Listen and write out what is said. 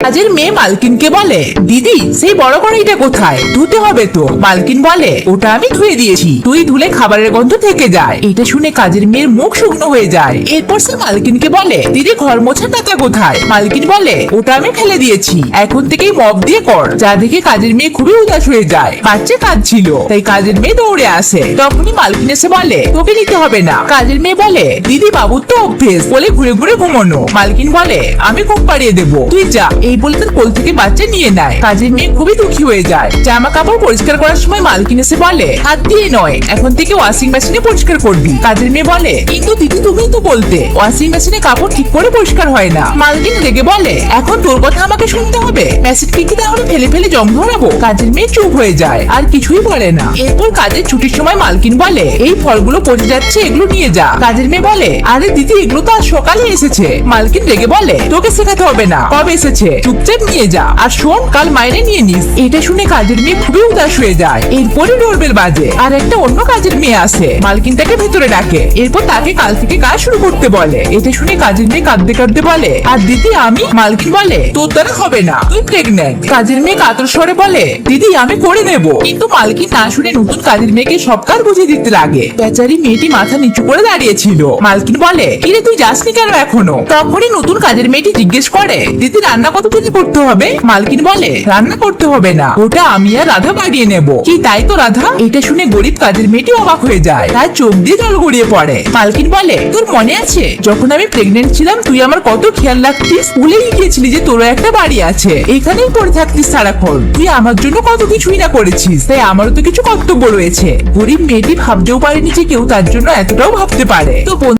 কাজের মেয়ে মালকিনকে বলে, দিদি সেই বড় কড়াইটা কোথায়? ধুতে হবে তো। মালকিন বলে, ওটা আমি ধুয়ে দিয়েছি, তুই ধুলে খাবারের গন্ধ থেকে যায়। এটা শুনে কাজের মেয়ের মুখ শুকনো হয়ে যায়। এরপর সে মালকিনকে বলে, দিদি ঘর মোছার টাকা কোথায়? মালকিন বলে, ওটা আমি ফেলে দিয়েছি, এখন থেকেই মপ দিয়ে কর। যা দেখে কাজের মেয়ে খুবই উদাস হয়ে যায়। বাচ্চা কাজ ছিল, তাই কাজের মেয়ে দৌড়ে আসে। তখনই মালকিন এসে বলে, তোকে নিতে হবে না। কাজের মেয়ে বলে, দিদি বাবুর তো অভ্যেস, বলে ঘুরে ঘুরে ঘুমানো। মালকিন বলে, আমি ঘুম পাড়িয়ে দেবো, তুই যা। এই বলে তার কোল থেকে বাচ্চা নিয়ে নেয়। কাজের মেয়ে খুবই দুঃখী হয়ে যায়। জামা কাপড় পরিষ্কার করার সময় মালকিন এসে বলে, হাত দিয়ে নয়, এখন থেকে ওয়াশিং মেশিনে পরিষ্কার করবি। কাজের মেয়ে বলে, কিন্তু দিদি তুমি তো বলতে ওয়াশিং মেশিনে কাপড় ঠিক করে পরিষ্কার হয় না। মালকিন রেগে বলে, এখন তোর কথা আমাকে শুনতে হবে? মেশিন কি তাহলে ফেলে ফেলে জং ধরাবো? কাজের মেয়ে চুপ হয়ে যায়, আর কিছুই বলে না। এরপর কাজের ছুটির সময় মালকিন বলে, এই ফলগুলো পচে যাচ্ছে, এগুলো নিয়ে যা। কাজের মেয়ে বলে, আরে দিদি এগুলো তো আজ সকালে এসেছে। মালকিন রেগে বলে, তোকে শেখাতে হবে না, কবে এসেছে, চুপচাপ নিয়ে যা, আর শোন কাল মাইনে নিয়ে নিস। এটা শুনে কাজের মেয়ে খুবই উদাস হয়ে যায়। এরপরে ডোরবেল বাজে, আর একটা অন্য কাজের মেয়ে আসে। মালকিন তাকে ভেতরে ডাকে, এরপর তাকে কাল থেকে কাজ শুরু করতে বলে। এটা শুনে কাজের মেয়ে কাঁদতে কাঁদতে বলে, আর দিদি আমি? মালকিন বলে, তোর দ্বারা হবে না, তুই প্রেগন্যান্ট। কাজের মেয়ে কাতর স্বরে বলে, দিদি আমি করে নেব। কিন্তু মালকিন না শুনে নতুন কাজের মেয়েকে সব কাজ বুঝিয়ে দিতে লাগে। বেচারি মেয়েটি মাথা নিচু করে দাঁড়িয়েছিল। মালকিন বলে, কিরে তুই যাসনি কেন এখনো? তখনই নতুন কাজের মেয়েটি জিজ্ঞেস করে, দিদি রান্না কতটুকু করতে হবে? মালকিন বলে, রান্না করতে হবে না, ওটা আমি আর রাধা বাড়িয়ে নেব। কি তাই তো রাধা? এটা শুনে গরিব কাজের মেয়েটি অবাক হয়ে যায়, তার চোখ দিয়ে জল গড়িয়ে পড়ে। মালকিন বলে, তোর মনে আছে যখন আমি প্রেগনেন্ট ছিলাম তুই আমার কত খেয়াল রাখতিস? ভুলেই গিয়েছিলি যে তোর একটা বাড়ি আছে, এখানেই পড়ে থাকতিস সারাক্ষণ। তুই আমার জন্য কত কিছুই না করেছিস, তাই আমারও তো কিছু কর্তব্য রয়েছে। গরিব মেয়েটি ভাবতেও পারেনি যে কেউ তার জন্য এতটাও ভাবতে পারে। তো